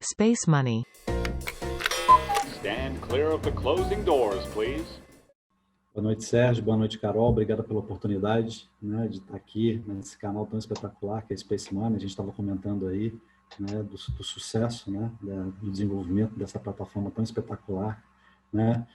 Space Money. Stand clear of the closing doors, please. Boa noite, Sérgio. Boa noite, Carol. Obrigado pela oportunidade, né, de estar aqui nesse canal tão espetacular que é Space Money. A gente estava comentando aí, né, do sucesso, né, do desenvolvimento dessa plataforma tão espetacular, né.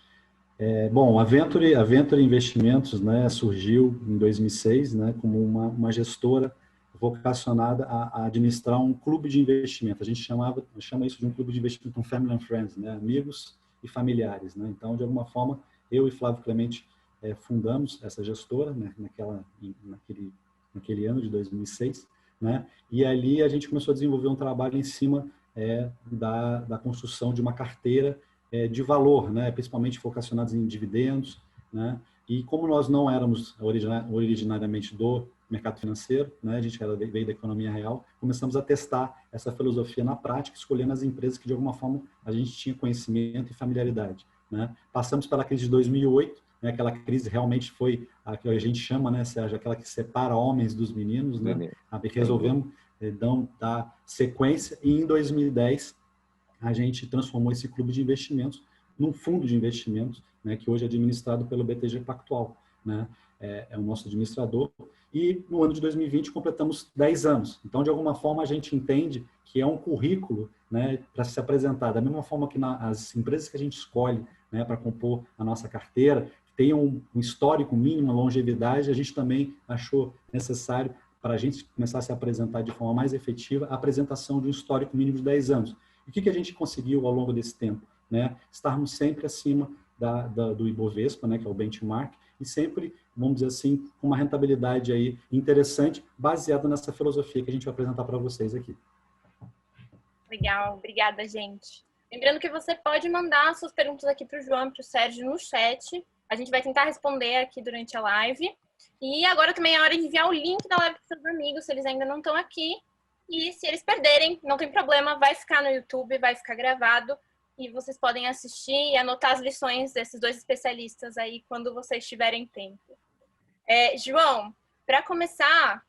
Bom, a Venture Investimentos, né, surgiu em 2006, né, como uma gestora vocacionada a administrar um clube de investimento. A gente chama isso de um clube de investimento, um family and friends, né, amigos e familiares, né. Então, de alguma forma, eu e Flávio Clemente fundamos essa gestora, né, naquele ano de 2006, né, e ali a gente começou a desenvolver um trabalho em cima da construção de uma carteira de valor, né, principalmente focacionados em dividendos, né, e como nós não éramos originariamente do mercado financeiro, né, a gente veio da economia real, começamos a testar essa filosofia na prática, escolhendo as empresas que de alguma forma a gente tinha conhecimento e familiaridade, né. Passamos pela crise de 2008, né, aquela crise realmente foi a que a gente chama, né, Sérgio, aquela que separa homens dos meninos, né, resolvemos dar sequência, e em 2010 a gente transformou esse clube de investimentos num fundo de investimentos, né, que hoje é administrado pelo BTG Pactual, né, é o nosso administrador, e no ano de 2020 completamos 10 anos. Então, de alguma forma, a gente entende que é um currículo, né, para se apresentar, da mesma forma que as empresas que a gente escolhe, né, para compor a nossa carteira, tenham um histórico mínimo, uma longevidade, a gente também achou necessário, para a gente começar a se apresentar de forma mais efetiva, a apresentação de um histórico mínimo de 10 anos. E o que a gente conseguiu ao longo desse tempo? Né? Estarmos sempre acima do Ibovespa, né, que é o benchmark, e sempre, vamos dizer assim, com uma rentabilidade aí interessante, baseada nessa filosofia que a gente vai apresentar para vocês aqui. Legal, obrigada, gente. Lembrando que você pode mandar suas perguntas aqui para o João e para o Sérgio no chat. A gente vai tentar responder aqui durante a live. E agora também é hora de enviar o link da live para os seus amigos, se eles ainda não estão aqui. E se eles perderem, não tem problema, vai ficar no YouTube, vai ficar gravado. E vocês podem assistir e anotar as lições desses dois especialistas aí quando vocês tiverem tempo. João, para começar,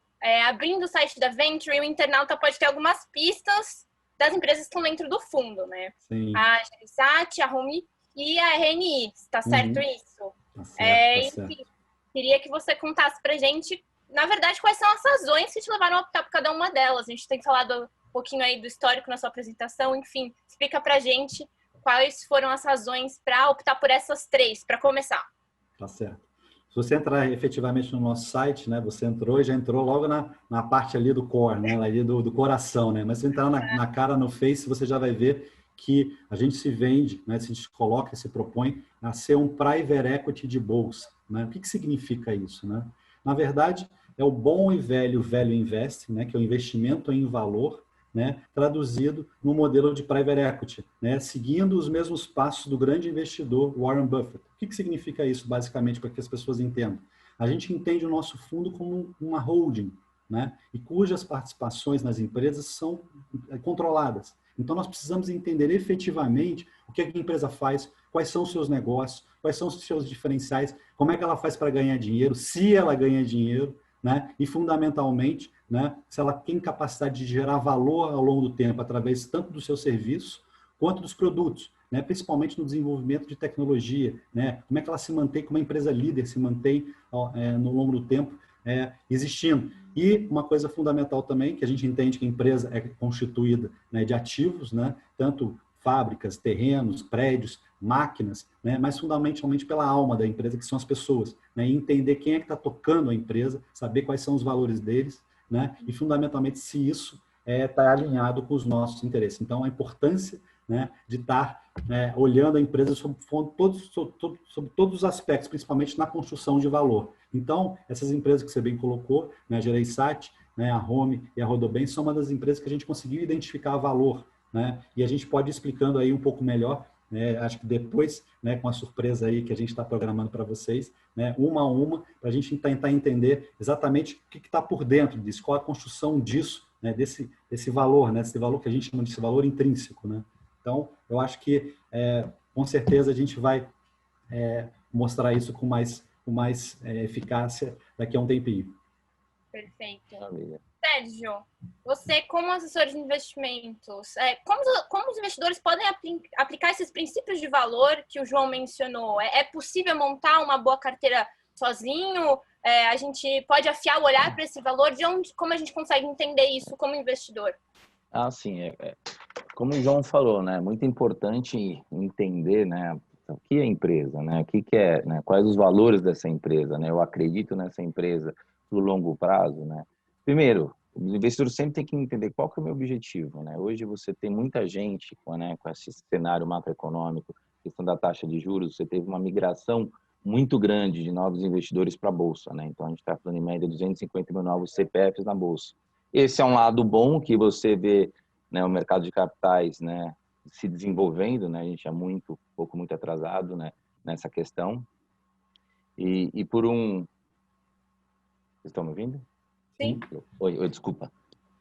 abrindo o site da Venture, o internauta pode ter algumas pistas das empresas que estão dentro do fundo, né? Sim. A Geresat, a Home e a RNI, está certo isso? Tá certo, tá enfim, certo. queria que você contasse pra gente, na verdade, quais são as razões que te levaram a optar por cada uma delas. A gente tem falado um pouquinho aí do histórico na sua apresentação, enfim, explica pra gente quais foram as razões para optar por essas três, para começar. Tá certo. Se você entrar efetivamente no nosso site, né, você entrou e já entrou logo na parte ali do core, né, ali do coração, né, mas se entrar na cara, no Face, você já vai ver que a gente se vende, né, se a gente coloca, se propõe a ser um private equity de bolsa, né. O que significa isso, né? Na verdade, é o bom e velho invest, né, que é o investimento em valor, né, traduzido no modelo de private equity, né, seguindo os mesmos passos do grande investidor Warren Buffett. O que significa isso, basicamente, para que as pessoas entendam? A gente entende o nosso fundo como uma holding, né, e cujas participações nas empresas são controladas. Então, nós precisamos entender efetivamente o que a empresa faz, quais são os seus negócios, quais são os seus diferenciais, como é que ela faz para ganhar dinheiro, se ela ganha dinheiro, né, e, fundamentalmente, né, se ela tem capacidade de gerar valor ao longo do tempo, através tanto do seu serviço quanto dos produtos, né, principalmente no desenvolvimento de tecnologia, né, como é que ela se mantém, como a empresa líder se mantém no longo do tempo existindo. E uma coisa fundamental também, que a gente entende que a empresa é constituída, né, de ativos, né, tanto fábricas, terrenos, prédios, máquinas, né, mas fundamentalmente pela alma da empresa, que são as pessoas, né, e entender quem é que está tocando a empresa, saber quais são os valores deles, né, e fundamentalmente se isso está alinhado com os nossos interesses. Então, a importância, né, de estar olhando a empresa sobre todos os aspectos, principalmente na construção de valor. Então, essas empresas que você bem colocou, né, a Gereissat, né, a Home e a Rodobem, são uma das empresas que a gente conseguiu identificar valor, né, e a gente pode ir explicando aí um pouco melhor, né, acho que depois, né, com a surpresa aí que a gente está programando para vocês, né, uma a uma, para a gente tentar entender exatamente o que está por dentro disso, qual a construção disso, né, desse valor, né, esse valor que a gente chama de valor intrínseco, né. Então, eu acho que, com certeza, a gente vai mostrar isso com mais eficácia daqui a um tempinho. Perfeito. Sérgio, você como assessor de investimentos, como os investidores podem aplicar esses princípios de valor que o João mencionou? É possível montar uma boa carteira sozinho? A gente pode afiar o olhar para esse valor? Como a gente consegue entender isso como investidor? Sim, como o João falou, né? Muito importante entender, né? O que é empresa, né? O que é, né? Quais os valores dessa empresa, né? Eu acredito nessa empresa no longo prazo, né? Primeiro, os investidores sempre têm que entender qual que é o meu objetivo, né? Hoje você tem muita gente, né, com esse cenário macroeconômico, questão da taxa de juros, você teve uma migração muito grande de novos investidores para a Bolsa, né? Então, a gente está falando em média 250 mil novos CPFs na Bolsa. Esse é um lado bom que você vê, né, o mercado de capitais, né, se desenvolvendo, né? A gente é muito atrasado, né, nessa questão. E por um... Vocês estão me ouvindo? Sim. Oi, desculpa.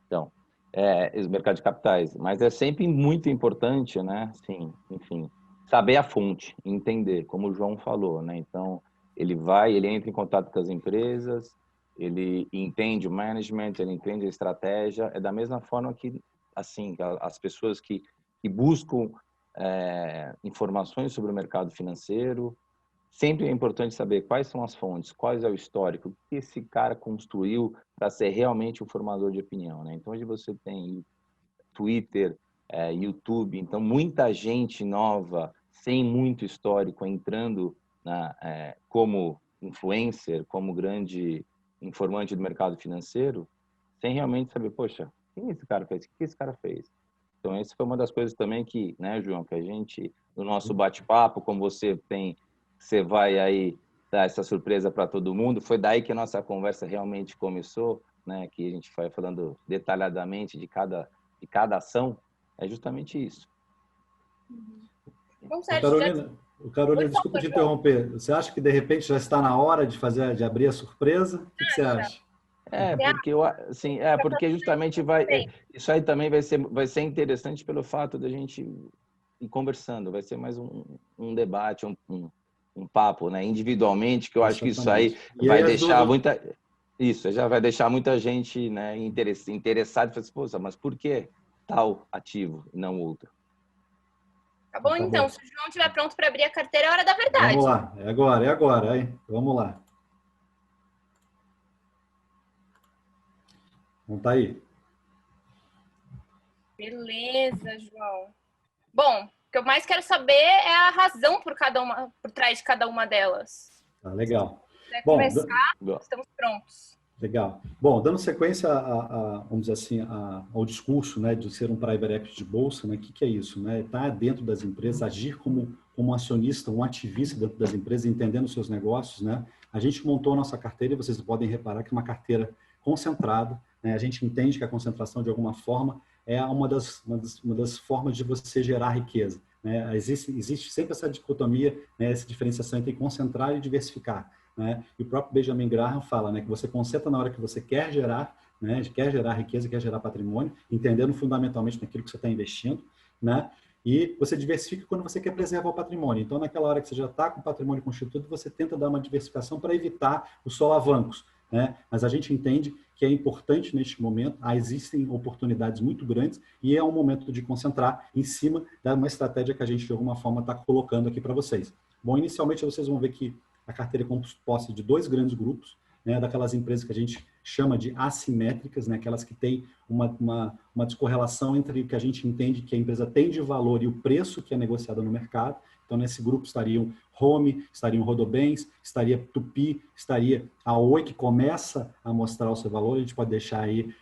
Então, o mercado de capitais, mas é sempre muito importante, né? Sim, enfim, saber a fonte, entender, como o João falou, né? Então, ele entra em contato com as empresas, ele entende o management, ele entende a estratégia, é da mesma forma que, assim, as pessoas que buscam informações sobre o mercado financeiro. Sempre é importante saber quais são as fontes, quais é o histórico, o que esse cara construiu para ser realmente um formador de opinião, né? Então, hoje você tem Twitter, YouTube, então muita gente nova, sem muito histórico, entrando como influencer, como grande informante do mercado financeiro, sem realmente saber, poxa, quem esse cara fez? O que esse cara fez? Então, essa foi uma das coisas também que, né, João, que a gente, no nosso bate-papo, como você vai aí dar essa surpresa para todo mundo. Foi daí que a nossa conversa realmente começou, né? Que a gente vai falando detalhadamente de cada ação. É justamente isso. Bom, Sérgio, Carolina, desculpa te interromper. Você acha que de repente já está na hora de abrir a surpresa? O que você acha? Porque justamente isso aí também vai ser interessante pelo fato da gente ir conversando. Vai ser mais um debate, um papo, né, individualmente, que eu acho que isso aí vai deixar já vai deixar muita gente, né, interessada e falar assim, mas por que tal ativo e não outro? Tá bom, então, se o João estiver pronto para abrir a carteira, é hora da verdade. Vamos lá, é agora, hein? Vamos lá. Então tá aí. Beleza, João. Bom, o que eu mais quero saber é a razão por trás de cada uma delas. Tá, legal. Se quiser começar, estamos prontos. Legal. Bom, dando sequência, vamos dizer assim, ao discurso, né, de ser um private equity de bolsa, né, o que é isso? Né? Estar dentro das empresas, agir como um acionista, um ativista dentro das empresas, entendendo os seus negócios. Né? A gente montou a nossa carteira e vocês podem reparar que é uma carteira concentrada. Né? A gente entende que a concentração, de alguma forma, é uma das formas de você gerar riqueza. Né? Existe sempre essa dicotomia, né, essa diferenciação entre concentrar e diversificar. Né? E o próprio Benjamin Graham fala, né, que você concentra na hora que você quer gerar, né, quer gerar riqueza, quer gerar patrimônio, entendendo fundamentalmente naquilo que você está investindo, né? E você diversifica quando você quer preservar o patrimônio. Então, naquela hora que você já está com o patrimônio constituído, você tenta dar uma diversificação para evitar os solavancos. Né? Mas a gente entende que é importante neste momento, existem oportunidades muito grandes e é um momento de concentrar em cima de uma estratégia que a gente, de alguma forma, está colocando aqui para vocês. Bom, inicialmente vocês vão ver que a carteira é composta de dois grandes grupos, né, daquelas empresas que a gente chama de assimétricas, né, aquelas que têm uma descorrelação entre o que a gente entende que a empresa tem de valor e o preço que é negociado no mercado. Então, nesse grupo estariam Home, estariam Rodobens, estaria Tupi, estaria a Oi, que começa a mostrar o seu valor. A gente pode deixar aí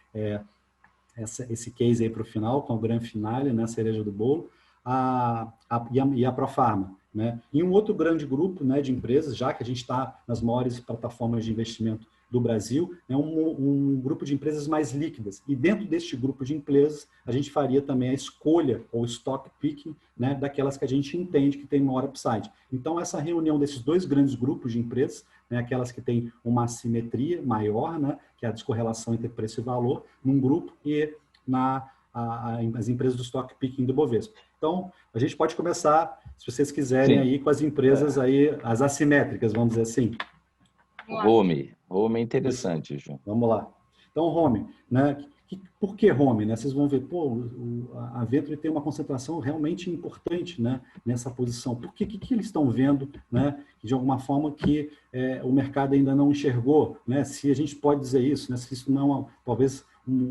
esse case aí para o final, com o grande finale, né, a cereja do bolo, e a Profarma. Né? E um outro grande grupo, né, de empresas, já que a gente está nas maiores plataformas de investimento do Brasil, é um grupo de empresas mais líquidas. E dentro deste grupo de empresas, a gente faria também a escolha, ou stock picking, né, daquelas que a gente entende que tem maior upside. Então, essa reunião desses dois grandes grupos de empresas, né, aquelas que têm uma assimetria maior, né, que é a descorrelação entre preço e valor, num grupo, e as empresas do stock picking do Bovespa. Então, a gente pode começar, se vocês quiserem, aí com as empresas aí, as assimétricas, vamos dizer assim. Home é interessante, João. Vamos lá. Então, home, né? Por que home? Né? Vocês vão ver, pô, a Venturi tem uma concentração realmente importante, né, nessa posição. Por que eles estão vendo, né, de alguma forma que o mercado ainda não enxergou? Né? Se a gente pode dizer isso, né, se isso não, talvez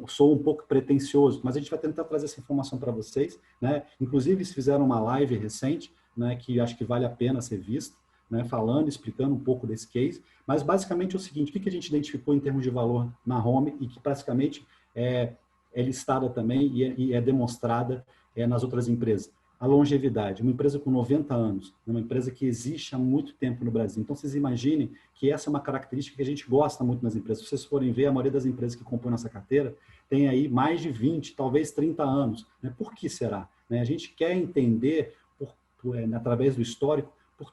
sou um pouco pretensioso, mas a gente vai tentar trazer essa informação para vocês. Né? Inclusive, eles fizeram uma live recente, né, que acho que vale a pena ser vista, né, falando, explicando um pouco desse case. Mas, basicamente, é o seguinte, o que a gente identificou em termos de valor na home e que, praticamente, é listada também e é demonstrada nas outras empresas. A longevidade, uma empresa com 90 anos, uma empresa que existe há muito tempo no Brasil. Então, vocês imaginem que essa é uma característica que a gente gosta muito nas empresas. Se vocês forem ver, a maioria das empresas que compõem nossa carteira tem aí mais de 20, talvez 30 anos. Né? Por que será? A gente quer entender, através do histórico, por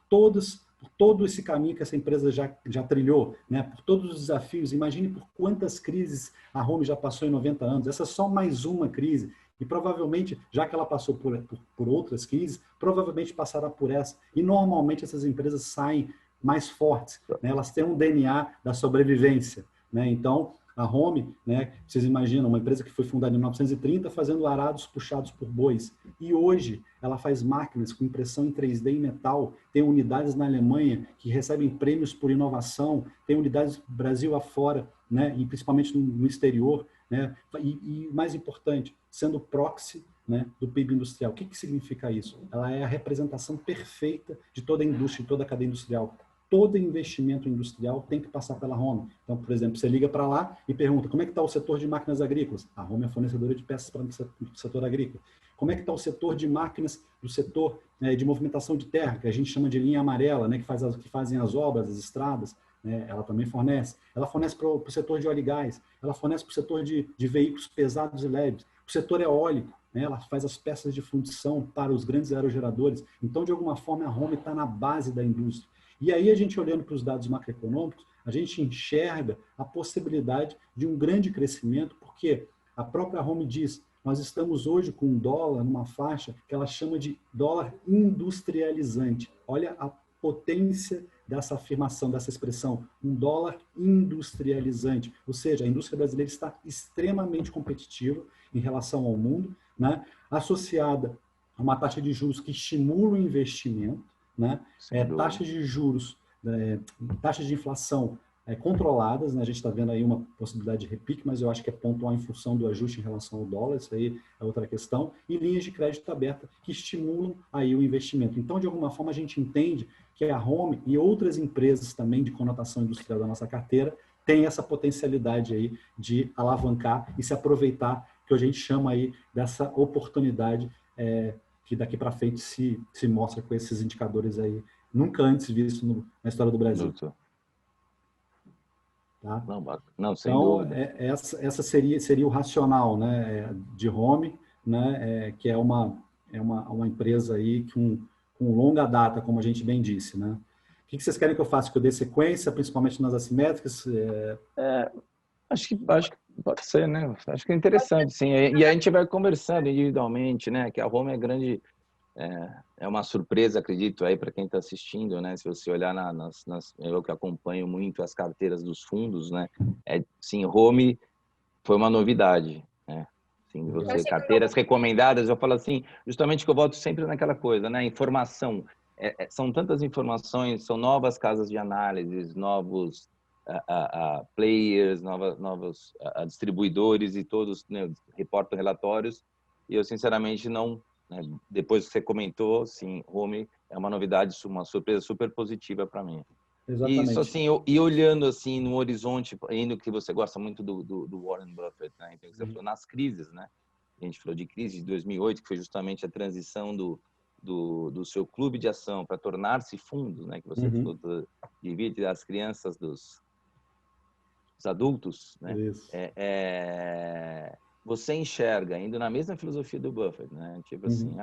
todo esse caminho que essa empresa já trilhou, né? Por todos os desafios. Imagine por quantas crises a Home já passou em 90 anos. Essa é só mais uma crise. E provavelmente, já que ela passou por outras crises, provavelmente passará por essa. E normalmente essas empresas saem mais fortes, né? Elas têm um DNA da sobrevivência, né? Então, a Home, né, vocês imaginam, uma empresa que foi fundada em 1930 fazendo arados puxados por bois. E hoje ela faz máquinas com impressão em 3D em metal, tem unidades na Alemanha que recebem prêmios por inovação, tem unidades Brasil afora, né, e principalmente no exterior. Né, e mais importante, sendo proxy, né, do PIB industrial. O que significa isso? Ela é a representação perfeita de toda a indústria, de toda a cadeia industrial. Todo investimento industrial tem que passar pela Home. Então, por exemplo, você liga para lá e pergunta como é que está o setor de máquinas agrícolas? A Home é fornecedora de peças para o setor agrícola. Como é que está o setor de máquinas do setor de movimentação de terra, que a gente chama de linha amarela, né, que fazem as obras, as estradas? Né, ela também fornece. Ela fornece para o setor de óleo e gás. Ela fornece para o setor de veículos pesados e leves. O setor eólico, né, ela faz as peças de fundição para os grandes aerogeradores. Então, de alguma forma, a Home está na base da indústria. E aí, a gente olhando para os dados macroeconômicos, a gente enxerga a possibilidade de um grande crescimento, porque a própria Home diz, nós estamos hoje com um dólar numa faixa que ela chama de dólar industrializante. Olha a potência dessa afirmação, dessa expressão, um dólar industrializante. Ou seja, a indústria brasileira está extremamente competitiva em relação ao mundo, né? Associada a uma taxa de juros que estimula o investimento, né? Taxas de juros, taxas de inflação controladas, né? A gente está vendo aí uma possibilidade de repique, mas eu acho que é pontual em função do ajuste em relação ao dólar, isso aí é outra questão, e linhas de crédito aberta que estimulam aí o investimento. Então, de alguma forma, a gente entende que a Home e outras empresas também de conotação industrial da nossa carteira têm essa potencialidade aí de alavancar e se aproveitar, que a gente chama aí dessa oportunidade que daqui para frente se mostra com esses indicadores aí, nunca antes visto na história do Brasil. Tá? Não, sem então, dúvida. Essa seria o racional, né, de Home, né, que é uma empresa aí com longa data, como a gente bem disse. Né? O que vocês querem que eu faça? Que eu dê sequência, principalmente nas assimétricas? Acho que pode ser, né? Acho que é interessante, sim. E a gente vai conversando individualmente, né? Que a Home é grande, é uma surpresa, acredito, aí para quem está assistindo, né? Se você olhar eu que acompanho muito as carteiras dos fundos, né? Sim, Home foi uma novidade, né? Sim, carteiras recomendadas, eu falo assim, justamente que eu volto sempre naquela coisa, né? Informação. São tantas informações, são novas casas de análise, novos players, novos distribuidores e todos, né, reportam relatórios. E eu, sinceramente, não... Né, depois que você comentou, sim, Home é uma novidade, uma surpresa super positiva para mim. Exatamente. Isso, assim, e olhando assim no horizonte, ainda que você gosta muito do Warren Buffett, né? Então, você falou nas crises, né? A gente falou de crise de 2008, que foi justamente a transição do seu clube de ação para tornar-se fundos, né? Que você falou, divide as crianças dos adultos, né? Você enxerga, indo na mesma filosofia do Buffett, né? Tipo assim,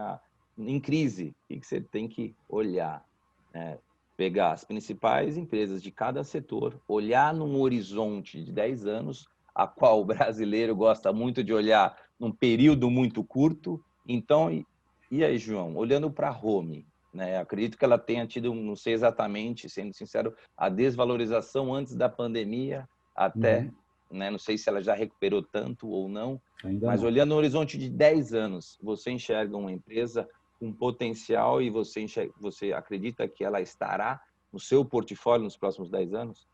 em crise, o que você tem que olhar? Né? Pegar as principais empresas de cada setor, olhar num horizonte de 10 anos, a qual o brasileiro gosta muito de olhar num período muito curto. Então, e aí, João? Olhando para a Home, né? Acredito que ela tenha tido, não sei exatamente, sendo sincero, a desvalorização antes da pandemia até né? Não sei se ela já recuperou tanto ou não, Ainda mas não. olhando no horizonte de 10 anos, você enxerga uma empresa com potencial e você acredita que ela estará no seu portfólio nos próximos 10 anos?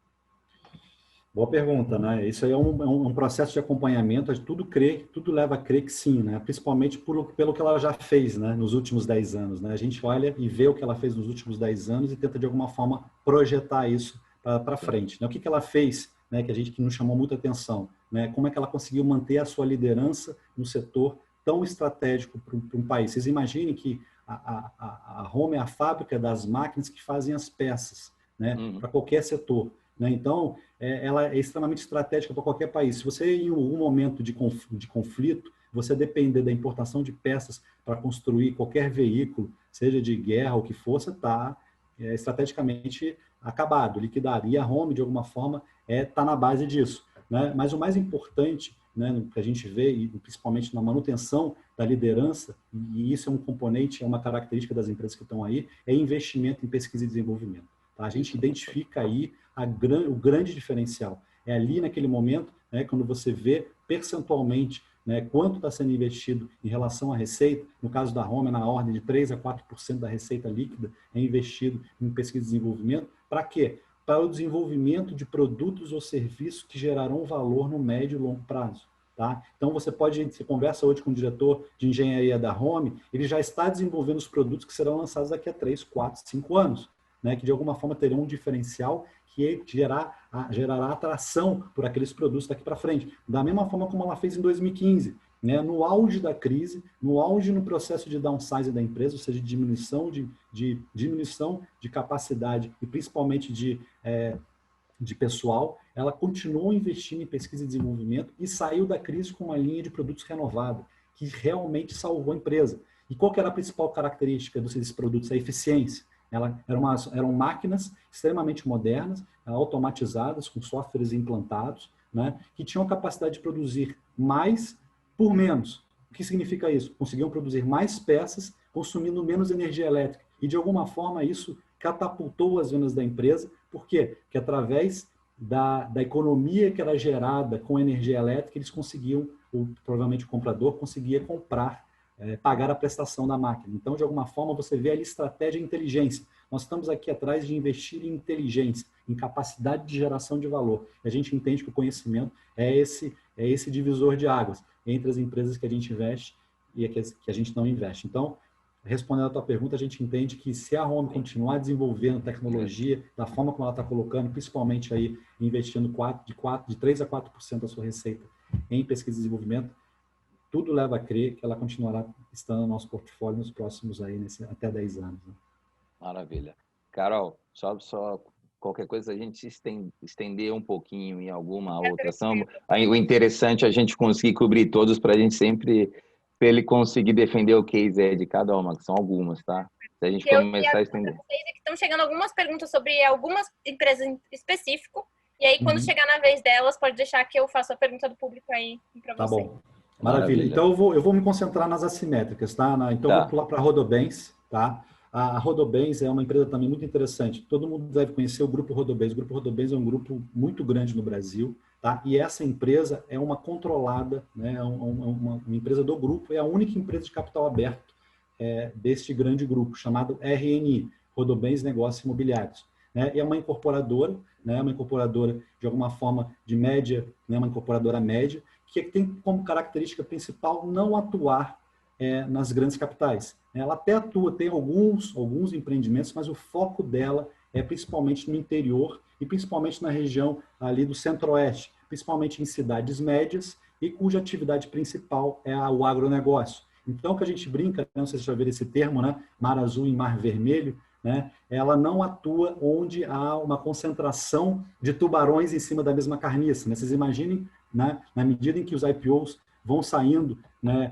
Boa pergunta, né? Isso aí é um processo de acompanhamento, tudo leva a crer que sim, né? Principalmente pelo que ela já fez, né? Nos últimos 10 anos, né? A gente olha e vê o que ela fez nos últimos 10 anos e tenta, de alguma forma, projetar isso para frente, né? O que ela fez, né? Que nos chamou muita atenção, né? Como é que ela conseguiu manter a sua liderança no setor tão estratégico para um país? Vocês imaginem que a Home é a fábrica das máquinas que fazem as peças, né? Para qualquer setor, né? Então, ela é extremamente estratégica para qualquer país. Se você, em um momento de conflito, você depender da importação de peças para construir qualquer veículo, seja de guerra ou o que for, você está estrategicamente acabado, liquidado. E a Home, de alguma forma, está na base disso, né? Mas o mais importante, né, que a gente vê, e principalmente na manutenção da liderança, e isso é um componente, é uma característica das empresas que estão aí, é investimento em pesquisa e desenvolvimento. Tá? A gente identifica aí o grande diferencial. É ali naquele momento, né, quando você vê percentualmente, né, quanto está sendo investido em relação à receita, no caso da Home, na ordem de 3 a 4% da receita líquida é investido em pesquisa e desenvolvimento. Para quê? Para o desenvolvimento de produtos ou serviços que gerarão valor no médio e longo prazo. Tá? Então, você conversa hoje com o diretor de engenharia da Home, ele já está desenvolvendo os produtos que serão lançados daqui a 3, 4, 5 anos. Né, que de alguma forma terão um diferencial que gerará atração por aqueles produtos daqui para frente. Da mesma forma como ela fez em 2015, né, no auge da crise, no processo de downsize da empresa, ou seja, diminuição de capacidade e principalmente de pessoal, ela continuou investindo em pesquisa e desenvolvimento e saiu da crise com uma linha de produtos renovada, que realmente salvou a empresa. E qual que era a principal característica desses produtos? A eficiência. Eram máquinas extremamente modernas, automatizadas, com softwares implantados, né, que tinham capacidade de produzir mais por menos. O que significa isso? Conseguiam produzir mais peças, consumindo menos energia elétrica. E, de alguma forma, isso catapultou as vendas da empresa. Por quê? Porque, através da economia que era gerada com energia elétrica, eles conseguiam, provavelmente o comprador conseguia comprar, pagar a prestação da máquina. Então, de alguma forma, você vê ali estratégia e inteligência. Nós estamos aqui atrás de investir em inteligência, em capacidade de geração de valor. E a gente entende que o conhecimento é esse divisor de águas entre as empresas que a gente investe e que a gente não investe. Então, respondendo a tua pergunta, a gente entende que se a Home continuar desenvolvendo tecnologia da forma como ela está colocando, principalmente aí investindo de 3 a 4% da sua receita em pesquisa e desenvolvimento, tudo leva a crer que ela continuará estando no nosso portfólio nos próximos aí, até 10 anos. Né? Maravilha. Carol, só qualquer coisa a gente estender um pouquinho em alguma outra ação. Aí, o interessante é a gente conseguir cobrir todos para a gente sempre, para ele conseguir defender o case de cada uma, que são algumas, tá? Se a gente começar a estender. Estão chegando algumas perguntas sobre algumas empresas em específico, e aí quando chegar na vez delas, pode deixar que eu faça a pergunta do público aí para você. Tá bom. Maravilha. Então, eu vou me concentrar nas assimétricas, tá? Então, eu vou pular para a Rodobens, tá? A Rodobens é uma empresa também muito interessante. Todo mundo deve conhecer o Grupo Rodobens. O Grupo Rodobens é um grupo muito grande no Brasil, tá? E essa empresa é uma controlada, né? Uma empresa do grupo, é a única empresa de capital aberto deste grande grupo, chamado RNI, Rodobens Negócios Imobiliários. Né? E é uma incorporadora, né? Uma incorporadora de alguma forma de média, né? Uma incorporadora média, que tem como característica principal não atuar nas grandes capitais. Ela até atua, tem alguns empreendimentos, mas o foco dela é principalmente no interior e principalmente na região ali do centro-oeste, principalmente em cidades médias e cuja atividade principal é o agronegócio. Então, que a gente brinca, não sei se você já viu esse termo, né? Mar azul e mar vermelho, né? Ela não atua onde há uma concentração de tubarões em cima da mesma carniça. Né? Vocês imaginem, né? Na medida em que os IPOs vão saindo, né?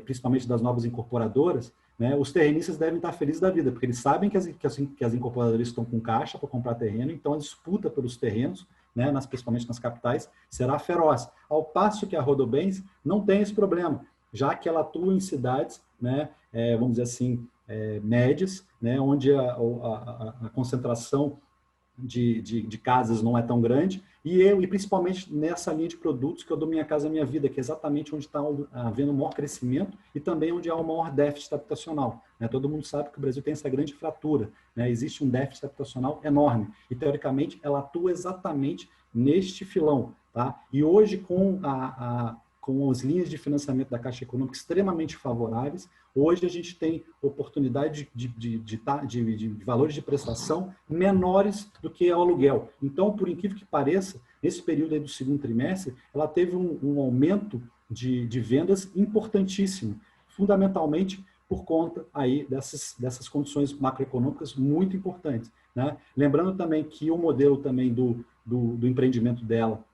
Principalmente das novas incorporadoras, né? Os terrenistas devem estar felizes da vida, porque eles sabem que as incorporadoras estão com caixa para comprar terreno, então a disputa pelos terrenos, né? Principalmente nas capitais, será feroz. Ao passo que a Rodobens não tem esse problema, já que ela atua em cidades, né? Vamos dizer assim, médias, né? Onde a concentração de casas não é tão grande, e principalmente nessa linha de produtos que eu dou Minha Casa Minha Vida, que é exatamente onde está havendo o maior crescimento e também onde há o maior déficit habitacional. Né? Todo mundo sabe que o Brasil tem essa grande fratura, né? Existe um déficit habitacional enorme e, teoricamente, ela atua exatamente neste filão. Tá? E hoje, com as linhas de financiamento da Caixa Econômica extremamente favoráveis, hoje a gente tem oportunidade de valores de prestação menores do que o aluguel. Então, por incrível que pareça, nesse período aí do segundo trimestre, ela teve um aumento de vendas importantíssimo, fundamentalmente por conta aí dessas condições macroeconômicas muito importantes. Né? Lembrando também que o modelo também do empreendimento dela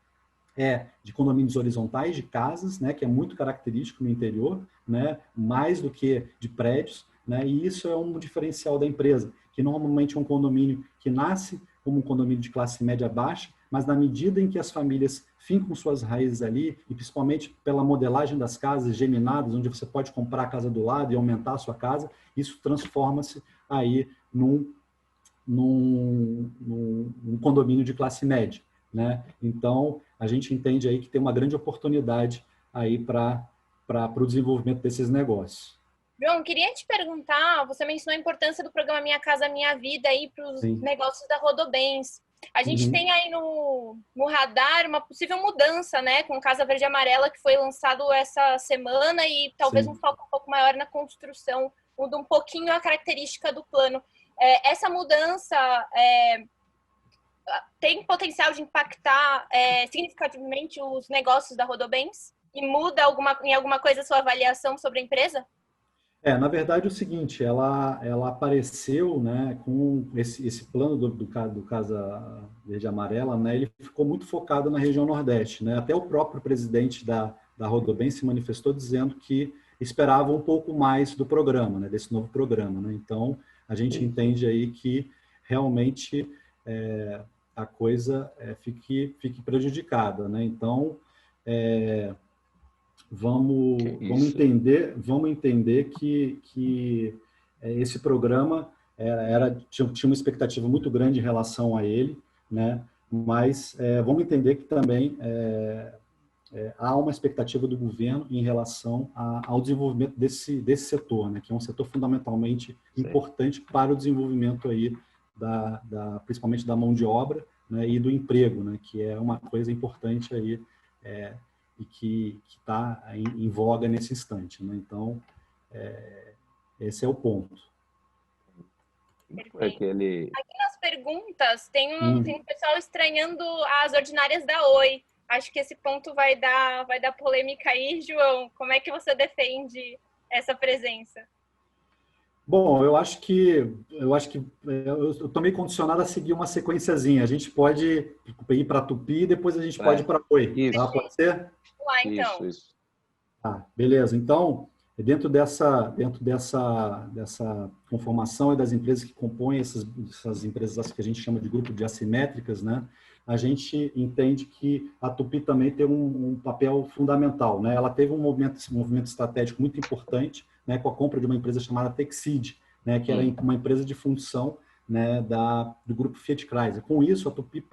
de condomínios horizontais, de casas, né, que é muito característico no interior, né, mais do que de prédios, né, e isso é um diferencial da empresa, que normalmente é um condomínio que nasce como um condomínio de classe média baixa, mas na medida em que as famílias fincam suas raízes ali, e principalmente pela modelagem das casas geminadas, onde você pode comprar a casa do lado e aumentar a sua casa, isso transforma-se aí num condomínio de classe média. Né? Então, a gente entende aí que tem uma grande oportunidade aí para o desenvolvimento desses negócios. João, queria te perguntar, você mencionou a importância do programa Minha Casa Minha Vida aí para os negócios da Rodobens. A gente tem aí no radar uma possível mudança, né, com Casa Verde e Amarela, que foi lançado essa semana, e talvez um foco um pouco maior na construção, muda um pouquinho a característica do plano. Essa mudança tem potencial de impactar significativamente os negócios da Rodobens? E muda em alguma coisa a sua avaliação sobre a empresa? Na verdade, é o seguinte, ela apareceu, né, com esse plano do Casa Verde e Amarela, né, ele ficou muito focado na região Nordeste. Né? Até o próprio presidente da Rodobens se manifestou dizendo que esperava um pouco mais do programa, né, desse novo programa. Né? Então, a gente entende aí que realmente a coisa fique prejudicada. Né? Então, vamos entender que esse programa tinha uma expectativa muito grande em relação a ele, né? Mas vamos entender que também há uma expectativa do governo em relação ao desenvolvimento desse setor, né? Que é um setor fundamentalmente importante para o desenvolvimento aí principalmente da mão de obra, né? E do emprego, né? Que é uma coisa importante aí e que está em voga nesse instante. Né? Então, esse é o ponto. Aqui nas perguntas, tem um pessoal estranhando as ordinárias da Oi. Acho que esse ponto vai dar polêmica aí, João. Como é que você defende essa presença? Bom, eu acho que eu estou meio condicionado a seguir uma sequenciazinha. A gente pode ir para Tupi e depois a gente pode ir para Oi. Tá? Pode ser? Vamos lá, então. Isso. Beleza. Então, dentro dessa conformação e das empresas que compõem essas empresas que a gente chama de grupo de assimétricas, né? A gente entende que a Tupi também tem um papel fundamental. Né? Ela teve um movimento estratégico muito importante, né, com a compra de uma empresa chamada Texid, né, que era uma empresa de fundição, né, do grupo Fiat Chrysler. Com isso, a Tupi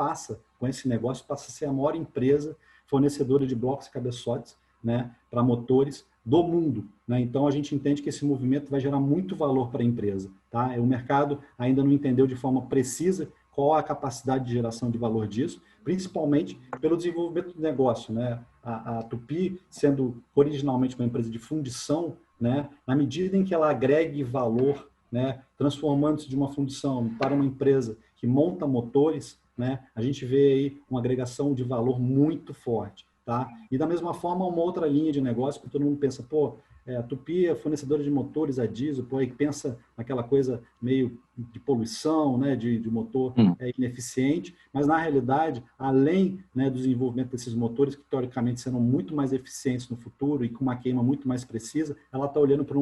com esse negócio, passa a ser a maior empresa fornecedora de blocos e cabeçotes, né, para motores do mundo. Né? Então, a gente entende que esse movimento vai gerar muito valor para a empresa. Tá? O mercado ainda não entendeu de forma precisa qual a capacidade de geração de valor disso, principalmente pelo desenvolvimento do negócio. Né? A Tupi, sendo originalmente uma empresa de fundição, né, na medida em que ela agregue valor, né, transformando-se de uma fundição para uma empresa que monta motores, né, a gente vê aí uma agregação de valor muito forte. Tá? E da mesma forma, uma outra linha de negócio que todo mundo pensa, a Tupi é fornecedora de motores a diesel, aí pensa naquela coisa meio de poluição, né, de motor ineficiente, mas na realidade, além, né, do desenvolvimento desses motores que teoricamente serão muito mais eficientes no futuro e com uma queima muito mais precisa, ela está olhando para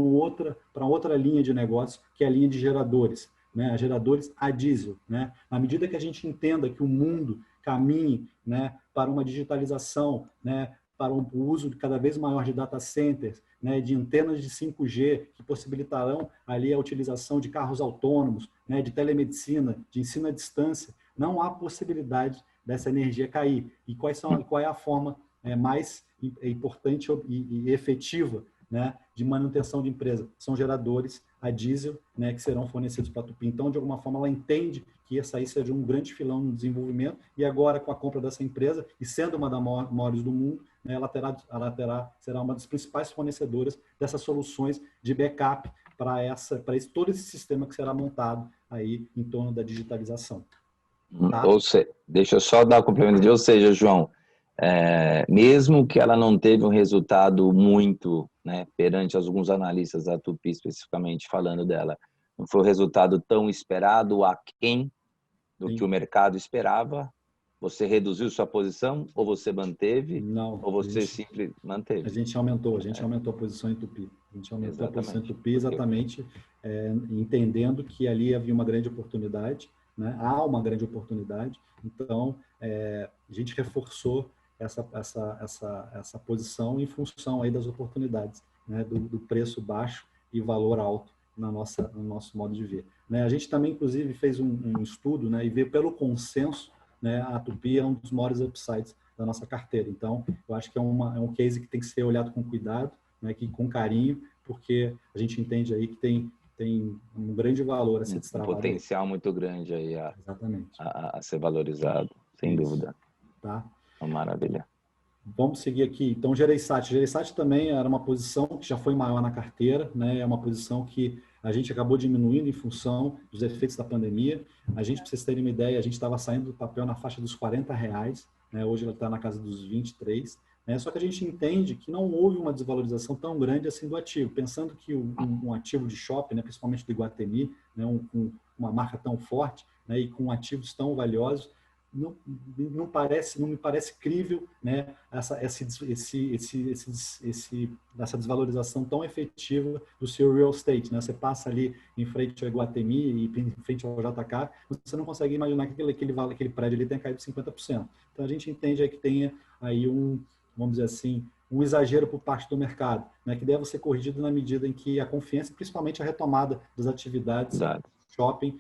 outra linha de negócio, que é a linha de geradores, né, geradores a diesel. Né? Na medida que a gente entenda que o mundo caminhe, né, para uma digitalização, né, para um uso cada vez maior de data centers, né, de antenas de 5G, que possibilitarão ali a utilização de carros autônomos, né, de telemedicina, de ensino à distância, não há possibilidade dessa energia cair. E qual é a forma mais importante e efetiva, né, de manutenção de empresa? São geradores a diesel, né, que serão fornecidos para a Tupy. Então, de alguma forma, ela entende que essa aí seja um grande filão no desenvolvimento, e agora, com a compra dessa empresa, e sendo uma das maiores do mundo, né, ela será uma das principais fornecedoras dessas soluções de backup para todo esse sistema que será montado aí em torno da digitalização. Tá? Deixa eu só dar o complemento, ou seja, João, mesmo que ela não teve um resultado muito, né, perante alguns analistas da Tupy, especificamente falando dela, não foi um resultado tão esperado, aquém do que o mercado esperava, você reduziu sua posição, ou você manteve, não, ou você simplesmente manteve? A gente aumentou a posição em Tupy. A gente aumentou a posição em Tupy exatamente entendendo que ali havia uma grande oportunidade, né? Há uma grande oportunidade, então a gente reforçou essa posição em função aí das oportunidades, né? Do preço baixo e valor alto no nosso modo de ver, né? A gente também, inclusive, fez um estudo, né? E veio pelo consenso, né? A Tupy é um dos maiores upsides da nossa carteira. Então, eu acho que é um case que tem que ser olhado com cuidado, né? Que com carinho, porque a gente entende aí que tem um grande valor a ser destravado. Um potencial muito grande aí a ser valorizado, sem dúvida. Tá? Uma maravilha. Vamos seguir aqui. Então, Gereissat. Gereissat também era uma posição que já foi maior na carteira, né? É uma posição que a gente acabou diminuindo em função dos efeitos da pandemia. A gente, para vocês terem uma ideia, a gente estava saindo do papel na faixa dos R$40, né? Hoje ela está na casa dos 23, né? Só que a gente entende que não houve uma desvalorização tão grande assim do ativo. Pensando que um ativo de shopping, né? Principalmente do Iguatemi, né? Uma marca tão forte, né? E com ativos tão valiosos, não me parece crível, né, essa desvalorização tão efetiva do seu real estate, né? Você passa ali em frente ao Iguatemi e em frente ao JK, você não consegue imaginar que aquele prédio ali tenha caído 50%. Então a gente entende aí que tenha aí vamos dizer assim, um exagero por parte do mercado, né, que deve ser corrigido na medida em que a confiança, principalmente a retomada das atividades shopping,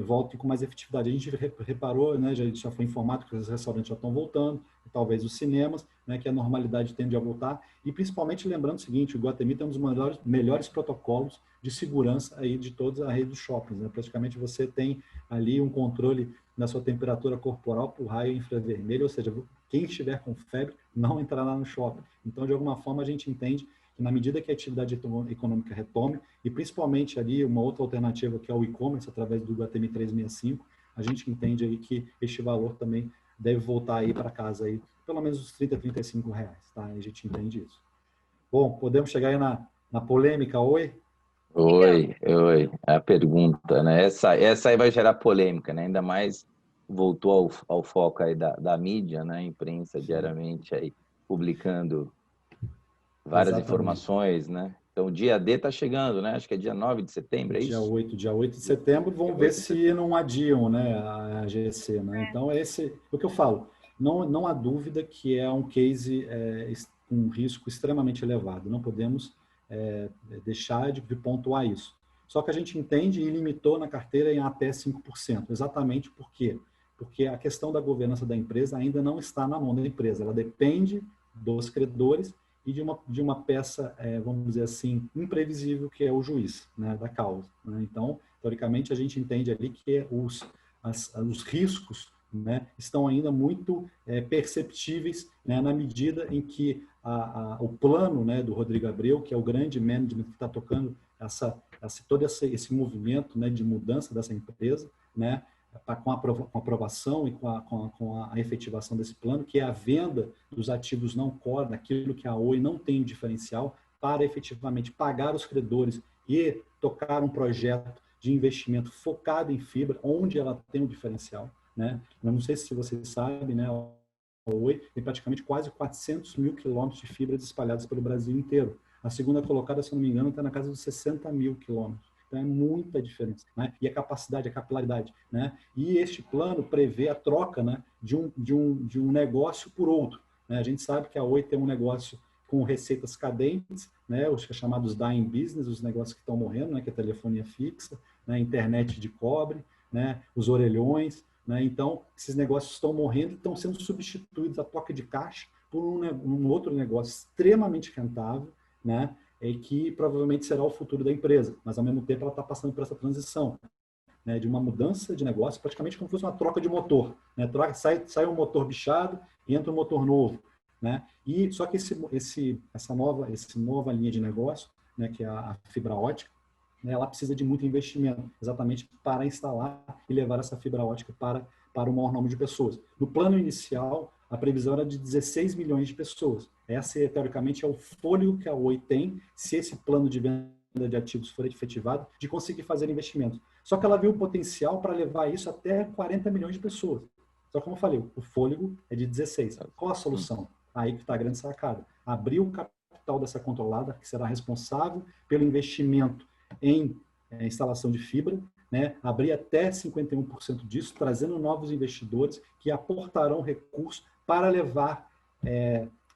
voltem com mais efetividade. A gente reparou, né, já foi informado que os restaurantes já estão voltando, talvez os cinemas, né, que a normalidade tende a voltar, e principalmente lembrando o seguinte, o Iguatemi tem um dos melhores protocolos de segurança aí de toda a rede dos shoppings, né? Praticamente você tem ali um controle da sua temperatura corporal por raio infravermelho, ou seja, quem estiver com febre não entrará no shopping. Então, de alguma forma, a gente entende que na medida que a atividade econômica retome, e principalmente ali uma outra alternativa que é o e-commerce, através do Iguatemi 365, a gente entende aí que este valor também deve voltar aí para casa aí, pelo menos os R$30, R$35, tá? A gente entende isso. Bom, podemos chegar aí na polêmica, Oi? Oi. A pergunta, né? Essa aí vai gerar polêmica, né? Ainda mais voltou ao foco aí da mídia, né? A imprensa diariamente aí publicando várias informações, né? Então, o dia D está chegando, né? Acho que é dia 9 de setembro, é isso? Dia 8 de setembro, vamos ver se não adiam, né, a GC, né? Então, o que eu falo. Não há dúvida que é um case com um risco extremamente elevado. Não podemos deixar de pontuar isso. Só que a gente entende e limitou na carteira em até 5%. Exatamente por quê? Porque a questão da governança da empresa ainda não está na mão da empresa. Ela depende dos credores e de uma peça, vamos dizer assim, imprevisível, que é o juiz, né, da causa, né? Então, teoricamente, a gente entende ali que os riscos, né, estão ainda muito perceptíveis, né, na medida em que o plano, né, do Rodrigo Abreu, que é o grande management que está tocando todo esse movimento, né, de mudança dessa empresa, né, com a aprovação e com a efetivação desse plano, que é a venda dos ativos não core, daquilo que a Oi não tem diferencial, para efetivamente pagar os credores e tocar um projeto de investimento focado em fibra, onde ela tem um diferencial, né? Eu não sei se vocês sabem, né? A Oi tem praticamente quase 400 mil quilômetros de fibras espalhados pelo Brasil inteiro. A segunda colocada, se não me engano, está na casa dos 60 mil quilômetros. Então, é muita diferença, né? E a capacidade, a capilaridade, né? E este plano prevê a troca, né, de um negócio por outro, né? A gente sabe que a Oi tem um negócio com receitas cadentes, né, os chamados dying business, os negócios que estão morrendo, né, que é a telefonia fixa, né, internet de cobre, né, os orelhões, né? Então, esses negócios estão morrendo e estão sendo substituídos a toque de caixa por um outro negócio extremamente rentável, né? E que provavelmente será o futuro da empresa, mas ao mesmo tempo ela está passando por essa transição, né, de uma mudança de negócio, praticamente como se fosse uma troca de motor, né? Sai um motor bichado e entra um motor novo, né? E só que essa nova linha de negócio, né, que é a fibra ótica, né, ela precisa de muito investimento, exatamente para instalar e levar essa fibra ótica para o maior número de pessoas. No plano inicial, a previsão era de 16 milhões de pessoas. Essa, teoricamente, é o fôlego que a Oi tem, se esse plano de venda de ativos for efetivado, de conseguir fazer investimentos. Só que ela viu o potencial para levar isso até 40 milhões de pessoas. Só como eu falei, o fôlego é de 16. Qual a solução? Aí que está a grande sacada. Abrir o capital dessa controlada, que será responsável pelo investimento em instalação de fibra, né? Abrir até 51% disso, trazendo novos investidores que aportarão recursos para levar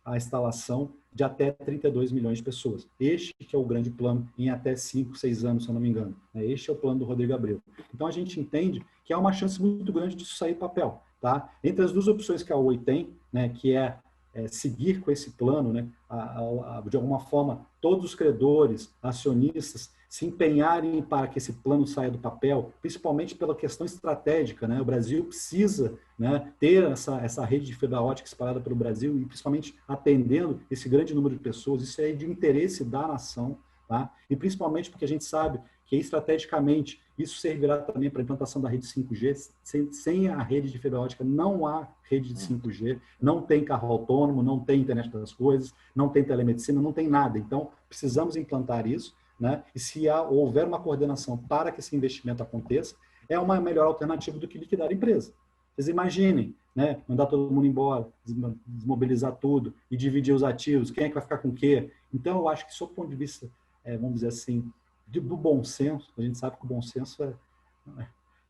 a instalação de até 32 milhões de pessoas. Este que é o grande plano em até 5, 6 anos, se eu não me engano. Este é o plano do Rodrigo Abreu. Então, a gente entende que há uma chance muito grande disso sair do papel. Tá? Entre as duas opções que a Oi tem, né, que é seguir com esse plano, né, de alguma forma, todos os credores, acionistas, se empenharem para que esse plano saia do papel, principalmente pela questão estratégica, né? O Brasil precisa, né, ter essa rede de fibra ótica espalhada pelo Brasil e principalmente atendendo esse grande número de pessoas. Isso é de interesse da nação, tá? E principalmente porque a gente sabe que estrategicamente isso servirá também para a implantação da rede 5G. Sem a rede de fibra ótica não há rede de 5G, não tem carro autônomo, não tem internet das coisas, não tem telemedicina, não tem nada. Então, precisamos implantar isso, né? E se houver uma coordenação para que esse investimento aconteça, é uma melhor alternativa do que liquidar a empresa. Vocês imaginem, né? Mandar todo mundo embora, desmobilizar tudo e dividir os ativos, quem é que vai ficar com o quê? Então, eu acho que, sob o ponto de vista, vamos dizer assim, do bom senso, a gente sabe que o bom senso,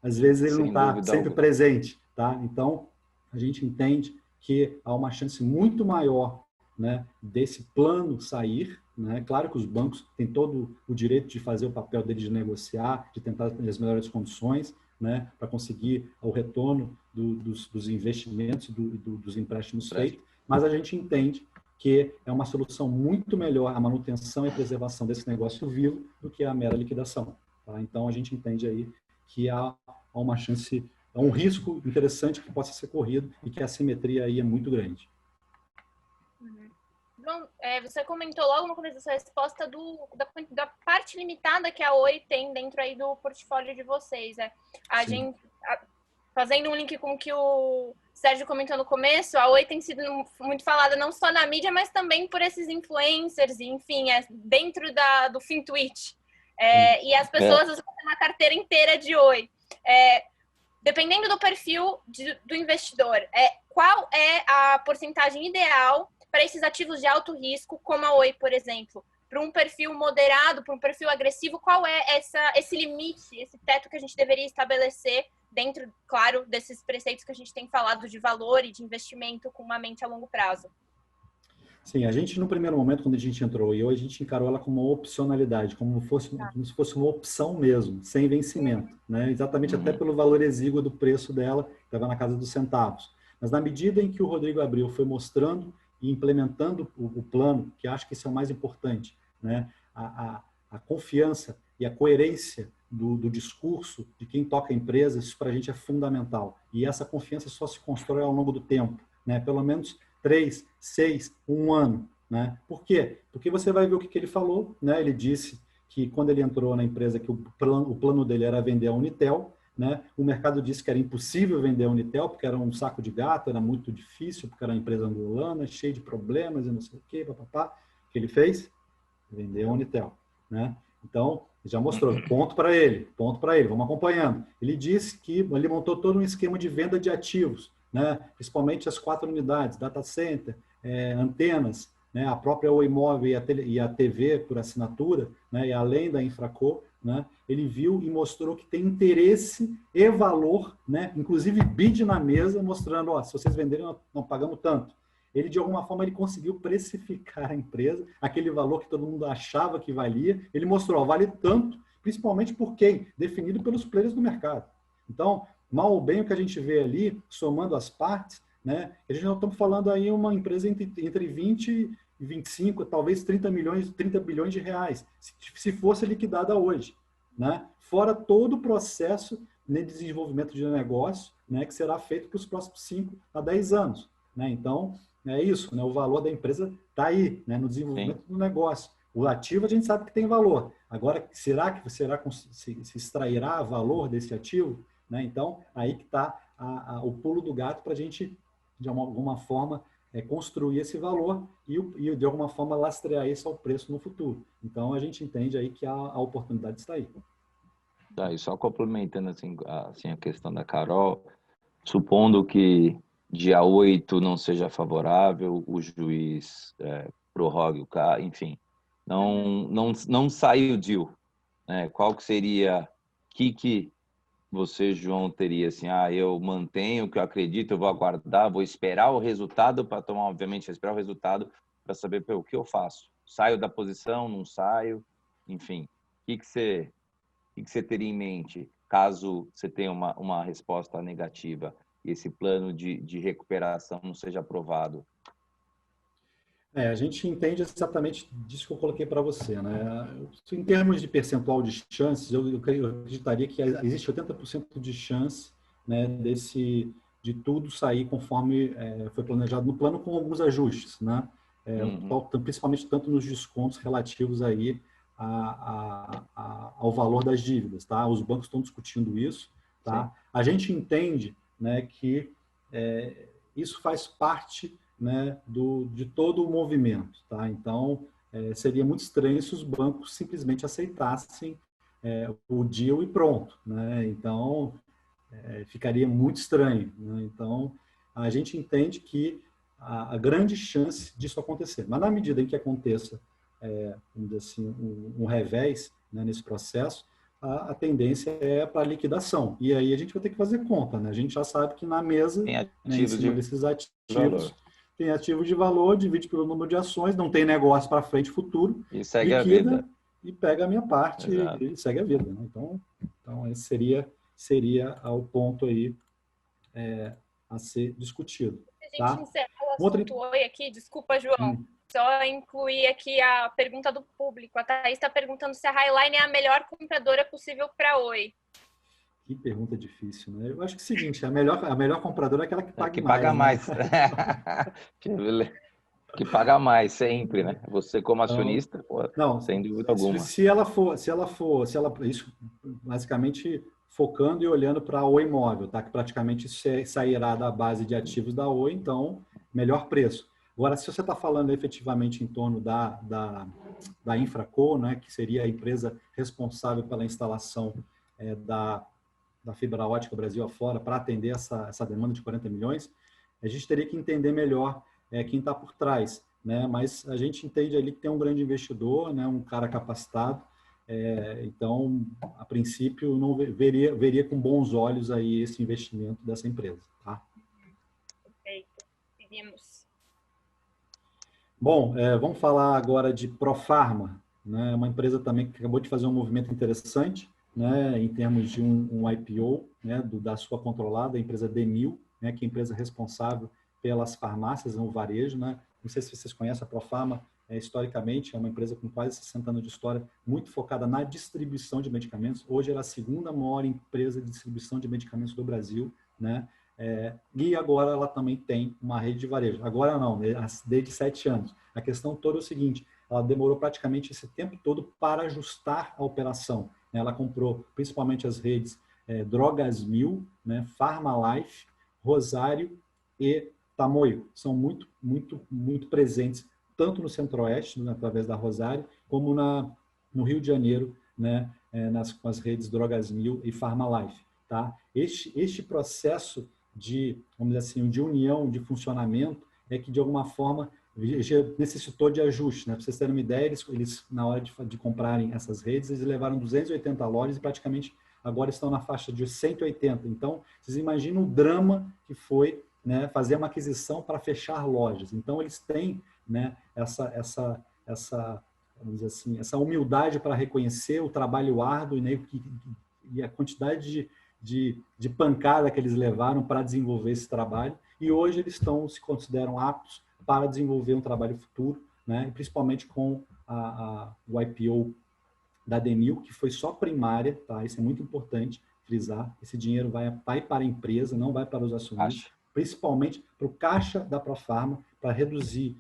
às vezes, ele não está sempre presente. Tá? Então, a gente entende que há uma chance muito maior, né, desse plano sair, né? Claro que os bancos têm todo o direito de fazer o papel deles de negociar, de tentar as melhores condições, né, para conseguir o retorno dos investimentos, dos empréstimos feitos, mas a gente entende que é uma solução muito melhor a manutenção e preservação desse negócio vivo do que a mera liquidação. Tá? Então, a gente entende aí que há uma chance, há um risco interessante que possa ser corrido e que a simetria aí é muito grande. João, você comentou logo no começo da sua resposta da parte limitada que a Oi tem dentro aí do portfólio de vocês. Gente, fazendo um link com o que o Sérgio comentou no começo, a Oi tem sido muito falada não só na mídia, mas também por esses influencers, enfim, dentro do FinTwitch. E as pessoas às vezes têm uma carteira inteira de Oi. Dependendo do perfil do investidor, qual é a porcentagem ideal para esses ativos de alto risco, como a Oi, por exemplo? Para um perfil moderado, para um perfil agressivo, qual é esse limite, esse teto que a gente deveria estabelecer dentro, claro, desses preceitos que a gente tem falado de valor e de investimento com uma mente a longo prazo? Sim, a gente, no primeiro momento, quando a gente entrou e hoje, a gente encarou ela como uma opcionalidade, como se fosse uma opção mesmo, sem vencimento, né? Exatamente até pelo valor exíguo do preço dela, que estava na casa dos centavos. Mas na medida em que o Rodrigo Abreu foi mostrando e implementando o plano, que acho que isso é o mais importante, né? A confiança e a coerência do discurso de quem toca a empresa, isso para a gente é fundamental. E essa confiança só se constrói ao longo do tempo, né? Pelo menos 3, 6, 1 ano. Né? Por quê? Porque você vai ver o que ele falou. Né? Ele disse que quando ele entrou na empresa, que o plano dele era vender a Unitel. Né? O mercado disse que era impossível vender a Unitel, porque era um saco de gato, era muito difícil, porque era uma empresa angolana, cheia de problemas e não sei o quê, papapá. O que ele fez? Vendeu a Unitel. Né? Então, já mostrou, ponto para ele, vamos acompanhando. Ele disse que ele montou todo um esquema de venda de ativos, né? Principalmente as 4 unidades, data center, antenas, né? A própria Oi Móvel e a TV por assinatura, né? E além da Infraco, né? Ele viu e mostrou que tem interesse e valor, né? Inclusive bid na mesa, mostrando, ó, se vocês venderem, nós pagamos tanto. Ele, de alguma forma, ele conseguiu precificar a empresa, aquele valor que todo mundo achava que valia. Ele mostrou, ó, vale tanto, principalmente por quem? Definido pelos players do mercado. Então, mal ou bem, o que a gente vê ali, somando as partes, né, a gente não estamos falando aí uma empresa entre 20 e 25, talvez 30 bilhões de reais, se fosse liquidada hoje, né? Fora todo o processo de desenvolvimento de negócio, né, que será feito para os próximos 5 a 10 anos. Né? Então, é isso, né? O valor da empresa está aí, né, no desenvolvimento do negócio. O ativo a gente sabe que tem valor. Agora, será que se extrairá valor desse ativo? Né? Então, aí que está o pulo do gato para a gente, de alguma forma, construir esse valor e, de alguma forma, lastrear isso ao preço no futuro. Então, a gente entende aí que a oportunidade está aí. Tá, e só complementando assim, a questão da Carol, supondo que dia 8 não seja favorável, o juiz prorrogue o caso, enfim, não sai o deal, né? Qual que seria, que você, João, teria assim, eu mantenho o que eu acredito, eu vou aguardar, vou esperar o resultado para tomar, obviamente, esperar o resultado para saber o que eu faço. Saio da posição, não saio, enfim, o que você teria em mente caso você tenha uma resposta negativa e esse plano de recuperação não seja aprovado? A gente entende exatamente disso que eu coloquei para você. Né? Em termos de percentual de chances, eu acreditaria que existe 80% de chance, né, de tudo sair conforme foi planejado no plano, com alguns ajustes, né? Principalmente tanto nos descontos relativos aí ao valor das dívidas. Tá? Os bancos estão discutindo isso. Tá? A gente entende, né, que isso faz parte, né, de todo o movimento. Tá? Então, seria muito estranho se os bancos simplesmente aceitassem o deal e pronto. Né? Então, ficaria muito estranho. Né? Então, a gente entende que a grande chance disso acontecer. Mas, na medida em que aconteça, vamos dizer assim, um revés, né, nesse processo, a tendência é para liquidação. E aí a gente vai ter que fazer conta. Né? A gente já sabe que na mesa, né, em cima desses ativos, tem ativo de valor, divide pelo número de ações, não tem negócio para frente futuro, e segue liquida a vida. E pega a minha parte e segue a vida. Né? Então, esse seria o ponto aí a ser discutido. A gente encerrar o assunto Oi aqui, desculpa, João. Só incluir aqui a pergunta do público. A Thaís está perguntando se a Highline é a melhor compradora possível para Oi. Que pergunta difícil, né? Eu acho que é o seguinte, a melhor compradora é aquela que paga mais. Que paga mais. Né? Que paga mais sempre, né? Você como acionista, não, sem dúvida alguma. Isso basicamente focando e olhando para o imóvel, tá? Que praticamente sairá da base de ativos da Oi, então melhor preço. Agora, se você está falando efetivamente em torno da Infraco, né? Que seria a empresa responsável pela instalação da fibra ótica Brasil afora para atender essa demanda de 40 milhões, a gente teria que entender melhor quem está por trás, né? Mas a gente entende ali que tem um grande investidor, né? Um cara capacitado, então, a princípio, não veria com bons olhos aí esse investimento dessa empresa. Tá? Perfeito. Seguimos. Bom, vamos falar agora de Profarma, né? Uma empresa também que acabou de fazer um movimento interessante, né, em termos de um IPO, né, da sua controlada, a empresa Demil, né, que é a empresa responsável pelas farmácias no varejo. Né? Não sei se vocês conhecem a Profarma, historicamente, é uma empresa com quase 60 anos de história, muito focada na distribuição de medicamentos. Hoje ela é a segunda maior empresa de distribuição de medicamentos do Brasil, né? E agora ela também tem uma rede de varejo. Agora não, desde 7 anos. A questão toda é o seguinte, ela demorou praticamente esse tempo todo para ajustar a operação. Ela comprou principalmente as redes Drogas Mil, né, Farmalife, Rosário e Tamoio. São muito, muito, muito presentes, tanto no Centro-Oeste, né, através da Rosário, como no Rio de Janeiro, né, com as redes Drogas Mil e Farmalife. Tá? Este processo vamos dizer assim, de união, de funcionamento, que de alguma forma já necessitou de ajuste. Né? Para vocês terem uma ideia, eles na hora de comprarem essas redes, eles levaram 280 lojas e praticamente agora estão na faixa de 180. Então, vocês imaginam o drama que foi, né, fazer uma aquisição para fechar lojas. Então, eles têm, né, vamos dizer assim, essa humildade para reconhecer o trabalho árduo, né, e a quantidade de pancada que eles levaram para desenvolver esse trabalho, e hoje eles se consideram aptos para desenvolver um trabalho futuro, né? E principalmente com o IPO da Denil, que foi só primária, tá? Isso é muito importante frisar. Esse dinheiro vai para a empresa, não vai para os acionistas, principalmente para o caixa da Profarma, para reduzir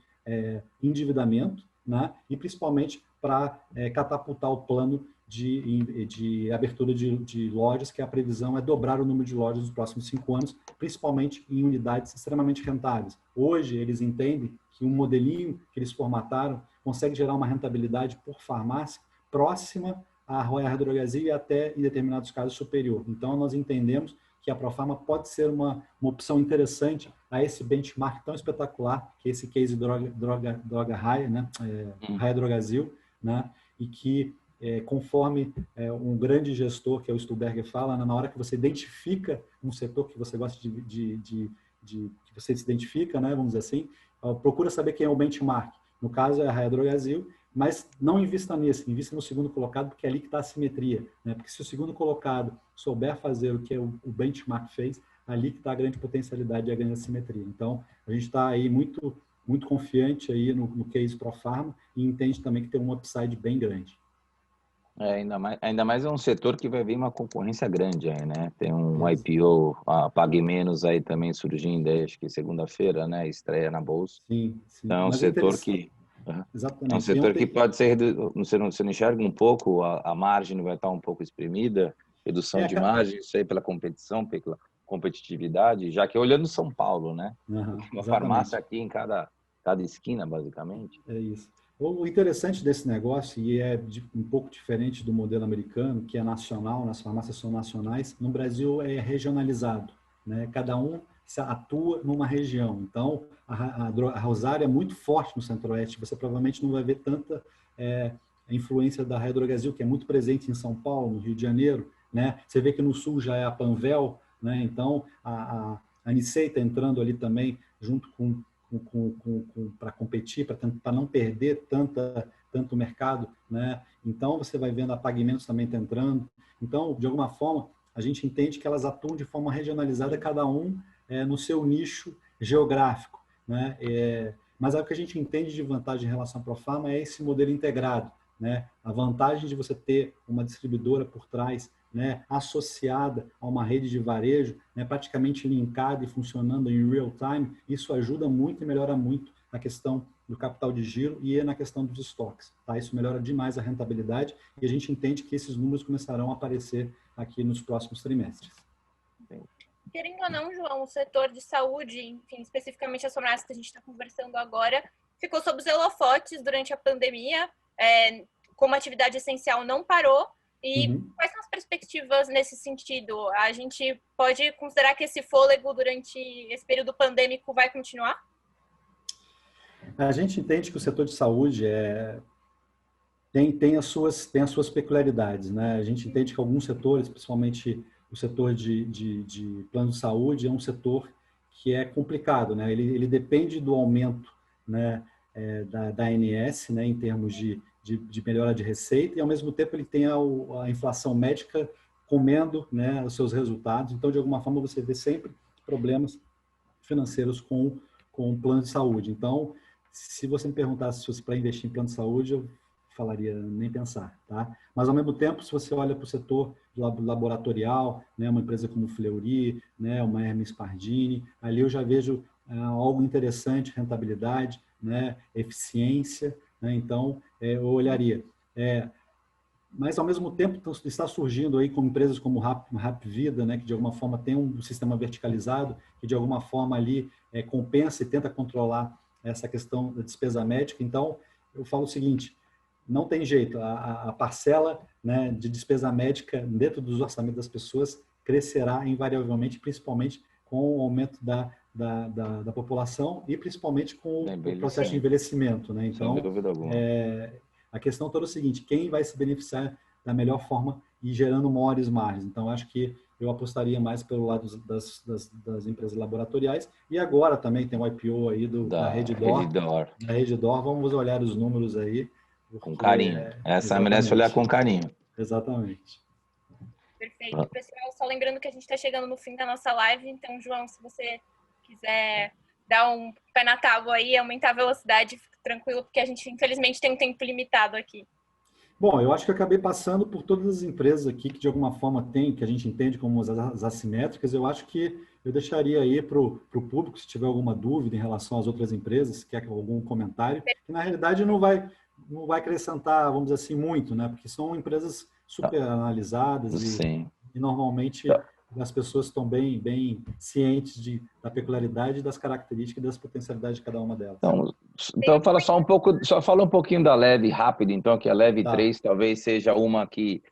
endividamento, né? E principalmente para catapultar o plano de abertura de lojas, que a previsão é dobrar o número de lojas nos próximos 5 anos, principalmente em unidades extremamente rentáveis. Hoje, eles entendem que um modelinho que eles formataram consegue gerar uma rentabilidade por farmácia próxima à Royal Hydrogazil e até, em determinados casos, superior. Então, nós entendemos que a Profarma pode ser uma opção interessante a esse benchmark tão espetacular, que é esse case droga Raia, né? Raia Drogazil, né? E que, conforme um grande gestor, que é o Stuberger, fala, né? Na hora que você identifica um setor que você gosta que você se identifica, né? Vamos dizer assim, procura saber quem é o benchmark. No caso, é a Raia Drogazil, mas não invista nesse, invista no segundo colocado, porque é ali que está a simetria, né? Porque se o segundo colocado souber fazer o que o benchmark fez, ali que está a grande potencialidade e a grande simetria. Então, a gente está aí muito, muito confiante aí no case Profarma e entende também que tem um upside bem grande. Ainda mais é um setor que vai vir uma concorrência grande aí, né? Tem um IPO, a Pague Menos aí também surgindo, acho que segunda-feira, né? Estreia na bolsa. Sim. Então é um setor que... Exatamente. É um setor que pode ser... Você não enxerga um pouco, a margem vai estar um pouco espremida, redução de margem, isso aí pela competição, pela competitividade, já que olhando São Paulo, né? Uma farmácia aqui em cada esquina, basicamente. É isso. O interessante desse negócio, e um pouco diferente do modelo americano, que é nacional, as farmácias são nacionais, no Brasil é regionalizado, né? Cada um atua numa região. Então, a Rosário é muito forte no Centro-Oeste, você provavelmente não vai ver tanta influência da Raia Drogazil, que é muito presente em São Paulo, no Rio de Janeiro, né? Você vê que no Sul já é a Panvel, né? Então, a Nicei está entrando ali também, junto para competir, para não perder tanto mercado, né? Então, você vai vendo a Pagamentos também tá entrando. Então, de alguma forma, a gente entende que elas atuam de forma regionalizada, cada um no seu nicho geográfico, né? Mas o que a gente entende de vantagem em relação à Profarma é esse modelo integrado, né? A vantagem de você ter uma distribuidora por trás, né, associada a uma rede de varejo, né, praticamente linkada e funcionando em real time, isso ajuda muito e melhora muito a questão do capital de giro e na questão dos estoques. Tá? Isso melhora demais a rentabilidade e a gente entende que esses números começarão a aparecer aqui nos próximos trimestres. Querendo ou não, João, o setor de saúde, enfim, especificamente as farmácias que a gente está conversando agora, ficou sob os holofotes durante a pandemia, como atividade essencial não parou. E quais são as perspectivas nesse sentido? A gente pode considerar que esse fôlego durante esse período pandêmico vai continuar? A gente entende que o setor de saúde tem as suas peculiaridades, né? A gente entende que alguns setores, principalmente o setor de plano de saúde, é um setor que é complicado, né? Ele depende do aumento, né, da ANS, né, em termos de melhora de receita, e ao mesmo tempo ele tem a inflação médica comendo, né, os seus resultados. Então, de alguma forma, você vê sempre problemas financeiros com o plano de saúde. Então, se você me perguntasse se fosse para investir em plano de saúde, eu falaria nem pensar, tá? Mas, ao mesmo tempo, se você olha para o setor laboratorial, né, uma empresa como Fleury, né, uma Hermes Pardini, ali eu já vejo algo interessante, rentabilidade, né, eficiência, né? Então, eu olharia. Mas, ao mesmo tempo, está surgindo aí como empresas como Hapvida, né, que de alguma forma tem um sistema verticalizado, que de alguma forma ali compensa e tenta controlar essa questão da despesa médica. Então, eu falo o seguinte, não tem jeito, a parcela, né, de despesa médica dentro dos orçamentos das pessoas crescerá invariavelmente, principalmente com o aumento da população e principalmente com o processo de envelhecimento, né? Então, a questão toda é o seguinte, quem vai se beneficiar da melhor forma e gerando maiores margens? Então, acho que eu apostaria mais pelo lado das empresas laboratoriais. E agora também tem o IPO aí da Redditor. Da Redditor, vamos olhar os números aí. Com carinho. Essa merece olhar com carinho. Exatamente. Perfeito. Pessoal, só lembrando que a gente está chegando no fim da nossa live, então, João, se você quiser dar um pé na tábua aí, aumentar a velocidade, fica tranquilo, porque a gente, infelizmente, tem um tempo limitado aqui. Bom, eu acho que eu acabei passando por todas as empresas aqui que de alguma forma tem, que a gente entende como as assimétricas. Eu acho que eu deixaria aí para o público, se tiver alguma dúvida em relação às outras empresas, se quer algum comentário, que na realidade não vai acrescentar, vamos dizer assim, muito, né? Porque são empresas super analisadas e normalmente as pessoas estão bem cientes da peculiaridade, das características e das potencialidades de cada uma delas. Então fala um pouquinho da Leve rápido, então, que a Leve 3 talvez seja uma que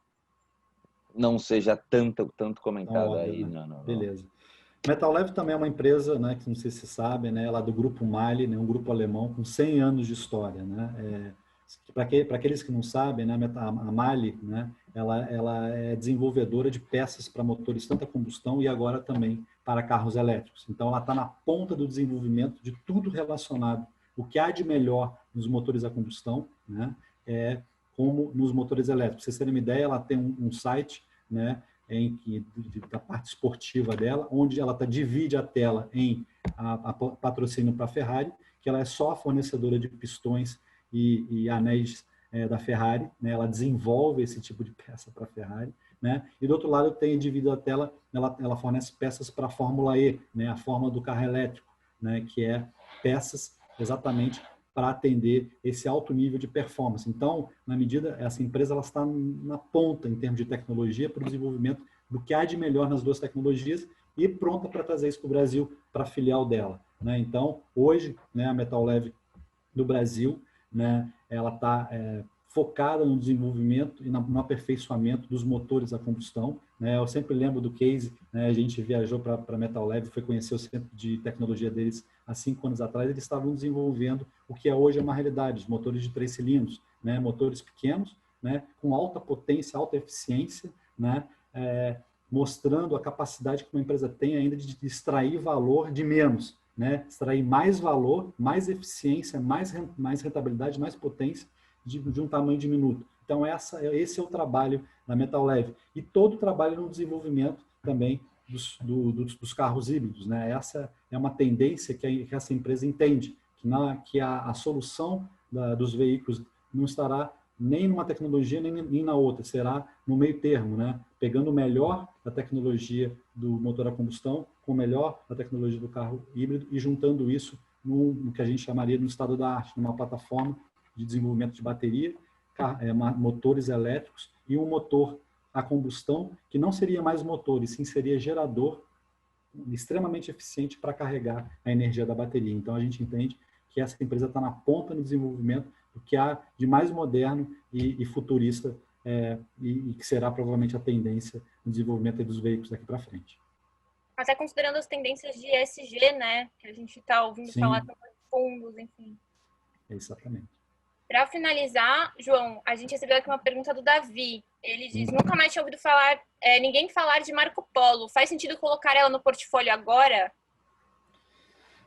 não seja tanto comentada aí. Né? Não. Beleza. Metal Leve também é uma empresa, né, que não sei se você sabe, né, ela é do grupo Mali, né, um grupo alemão com 100 anos de história, né? Para aqueles que não sabem, né, a Mali, né, ela é desenvolvedora de peças para motores tanto a combustão e agora também para carros elétricos. Então, ela está na ponta do desenvolvimento de tudo relacionado, o que há de melhor nos motores a combustão, né, como nos motores elétricos. Para vocês terem uma ideia, ela tem um site, né, da parte esportiva dela, onde ela divide a tela em a patrocínio para a Ferrari, que ela é só a fornecedora de pistões e anéis da Ferrari, né? Ela desenvolve esse tipo de peça para a Ferrari, né? E do outro lado tem dividido a tela, ela fornece peças para a Fórmula E, né? A fórmula do carro elétrico, né? Que é peças exatamente para atender esse alto nível de performance. Então, na medida, essa empresa ela está na ponta em termos de tecnologia para o desenvolvimento do que há de melhor nas duas tecnologias e pronta para trazer isso para o Brasil, para a filial dela, né? Então, hoje, né, a Metal Leve do Brasil, né, ela está focada no desenvolvimento e no aperfeiçoamento dos motores a combustão, né? Eu sempre lembro do case, né, a gente viajou para Metal Leve, foi conhecer o centro de tecnologia deles há 5 anos atrás, eles estavam desenvolvendo o que hoje é uma realidade, os motores de 3 cilindros, né, motores pequenos, né, com alta potência, alta eficiência, né, mostrando a capacidade que uma empresa tem ainda de extrair valor de menos, né, extrair mais valor, mais eficiência, mais rentabilidade, mais potência de um tamanho diminuto. Então, esse é o trabalho da Metal Leve. E todo o trabalho no desenvolvimento também dos carros híbridos, né? Essa é uma tendência que essa empresa entende, que a solução dos veículos não estará nem numa tecnologia, nem na outra, será no meio termo, né? Pegando o melhor da tecnologia do motor a combustão com o melhor da tecnologia do carro híbrido e juntando isso no que a gente chamaria no estado da arte, numa plataforma de desenvolvimento de bateria, motores elétricos e um motor a combustão que não seria mais motor, e sim seria gerador extremamente eficiente para carregar a energia da bateria. Então, a gente entende que essa empresa está na ponta no desenvolvimento do que há de mais moderno e futurista e que será provavelmente a tendência no desenvolvimento dos veículos daqui para frente. Até considerando as tendências de ESG, né? Que a gente está ouvindo falar de fundos, enfim. Exatamente. Para finalizar, João, a gente recebeu aqui uma pergunta do Davi. Ele diz, nunca mais tinha ouvido falar, ninguém falar de Marco Polo. Faz sentido colocar ela no portfólio agora?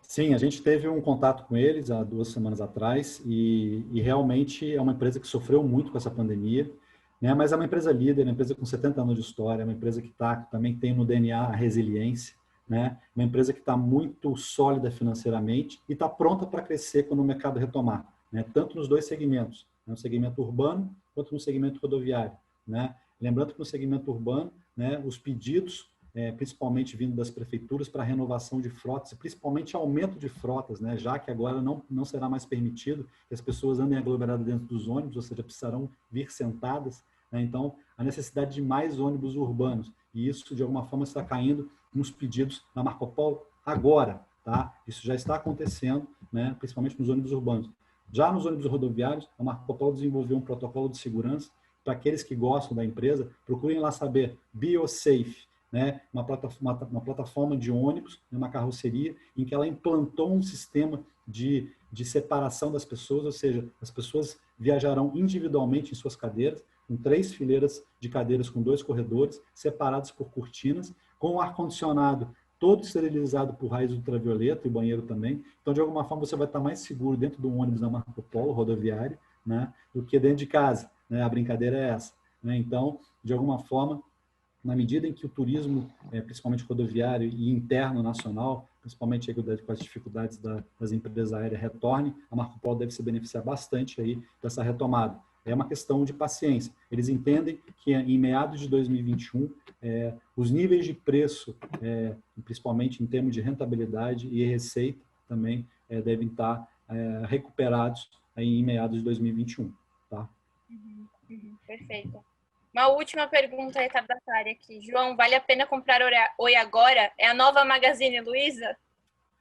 Sim, a gente teve um contato com eles há 2 semanas atrás e realmente é uma empresa que sofreu muito com essa pandemia, né? Mas é uma empresa líder, uma empresa com 70 anos de história, uma empresa que também tem no DNA a resiliência, né? Uma empresa que está muito sólida financeiramente e está pronta para crescer quando o mercado retomar, né? Tanto nos 2 segmentos, né? No segmento urbano quanto no segmento rodoviário, né? Lembrando que no segmento urbano, né, os pedidos principalmente vindo das prefeituras para renovação de frotas, e principalmente aumento de frotas, né? Já que agora não será mais permitido que as pessoas andem aglomeradas dentro dos ônibus, ou seja, precisarão vir sentadas, né? Então, a necessidade de mais ônibus urbanos, e isso, de alguma forma, está caindo nos pedidos da Marco Polo agora, tá? Isso já está acontecendo, né? Principalmente nos ônibus urbanos. Já nos ônibus rodoviários, a Marco Polo desenvolveu um protocolo de segurança para aqueles que gostam da empresa, procurem lá saber, BioSafe, né, uma plataforma de ônibus, uma carroceria, em que ela implantou um sistema de separação das pessoas, ou seja, as pessoas viajarão individualmente em suas cadeiras, com 3 fileiras de cadeiras com 2 corredores, separados por cortinas, com o ar-condicionado todo esterilizado por raios ultravioleta e banheiro também. Então, de alguma forma, você vai estar mais seguro dentro do ônibus da Marco Polo rodoviário, né, do que dentro de casa, né? A brincadeira é essa, né? Então, de alguma forma, na medida em que o turismo, principalmente rodoviário e interno nacional, principalmente aí com as dificuldades das empresas aéreas retornem, a Marco Polo deve se beneficiar bastante aí dessa retomada. É uma questão de paciência. Eles entendem que em meados de 2021, os níveis de preço, principalmente em termos de rentabilidade e receita, também devem estar recuperados aí em meados de 2021. Tá? Perfeito. Uma última pergunta retardatária aqui. João, vale a pena comprar Oi Agora? É a nova Magazine Luiza?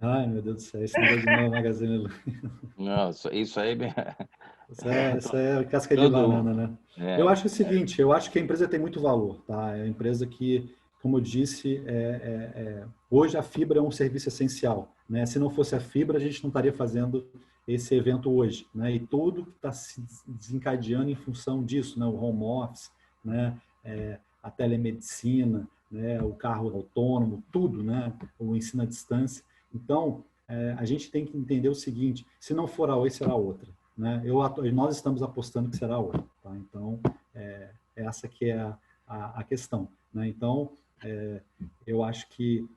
Ai, meu Deus do céu, esse negócio de nova Magazine Luiza. Não, isso aí... Isso é casca de banana, né? Eu acho o seguinte, eu acho que a empresa tem muito valor, tá? É uma empresa que, como eu disse, hoje a fibra é um serviço essencial, né? Se não fosse a fibra, a gente não estaria fazendo esse evento hoje, né? E tudo que está se desencadeando em função disso, né? O home office, né? A telemedicina, né? O carro autônomo, tudo, né? O ensino à distância. Então, a gente tem que entender o seguinte, se não for a Oi, será outra. Né? Nós estamos apostando que será outra. Tá? Então, essa que é a questão. Né? Então, eu acho que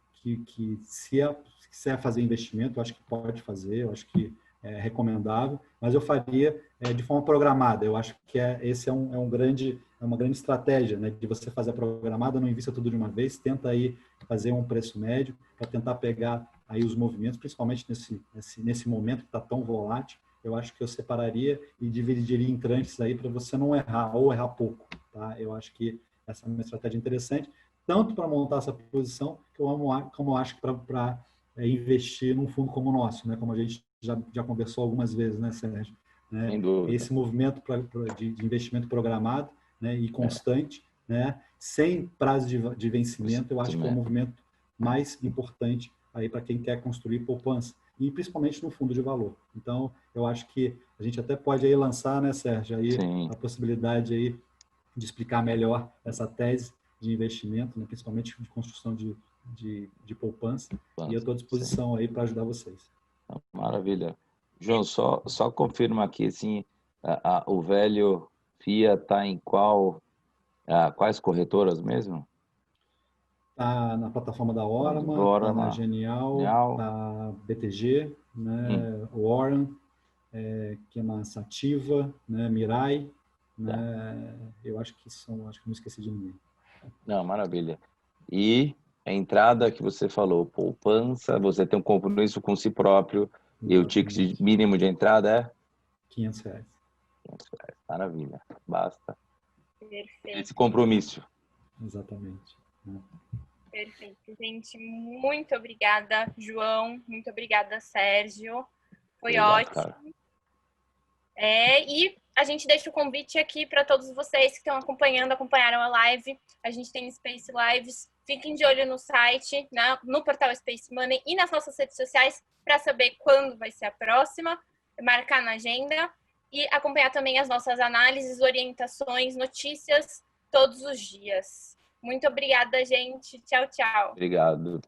se quiser fazer investimento, eu acho que pode fazer, eu acho que é recomendável, mas eu faria de forma programada. Eu acho que esse é uma grande estratégia, né? De você fazer a programada, não invista tudo de uma vez, tenta aí fazer um preço médio para tentar pegar aí os movimentos, principalmente nesse momento que está tão volátil. Eu acho que eu separaria e dividiria em tranches aí para você não errar ou errar pouco. Tá? Eu acho que essa é uma estratégia interessante, tanto para montar essa posição, como eu acho que para investir num fundo como o nosso, né? Como a gente já conversou algumas vezes, né, Sérgio? Sem dúvida. Esse movimento de investimento programado, né, e constante, né, sem prazo de vencimento, eu acho que é o movimento mais importante aí para quem quer construir poupança, e principalmente no fundo de valor. Então, eu acho que a gente até pode aí lançar, né, Sérgio, aí a possibilidade aí de explicar melhor essa tese de investimento, né, principalmente de construção de poupança, e eu estou à disposição aí para ajudar vocês. Maravilha. João, só confirma aqui, assim, o velho FIA está em quais corretoras mesmo? Está na plataforma da Orama, está na Genial, está BTG, né, Warren, que é uma Sativa, né, Mirai, né, eu acho que não esqueci de ninguém. Não, maravilha. E a entrada que você falou, poupança, você tem um compromisso com si próprio. Exatamente. E o ticket mínimo de entrada é? R$500. R$500, maravilha. Basta. Perfeito. Esse compromisso. Exatamente. Perfeito, gente. Muito obrigada, João. Muito obrigada, Sérgio. Foi ótimo. Cara. E a gente deixa o convite aqui para todos vocês que estão acompanharam a live. A gente tem Space Lives. Fiquem de olho no site, no portal Space Money e nas nossas redes sociais para saber quando vai ser a próxima, marcar na agenda e acompanhar também as nossas análises, orientações, notícias todos os dias. Muito obrigada, gente. Tchau, tchau. Obrigado.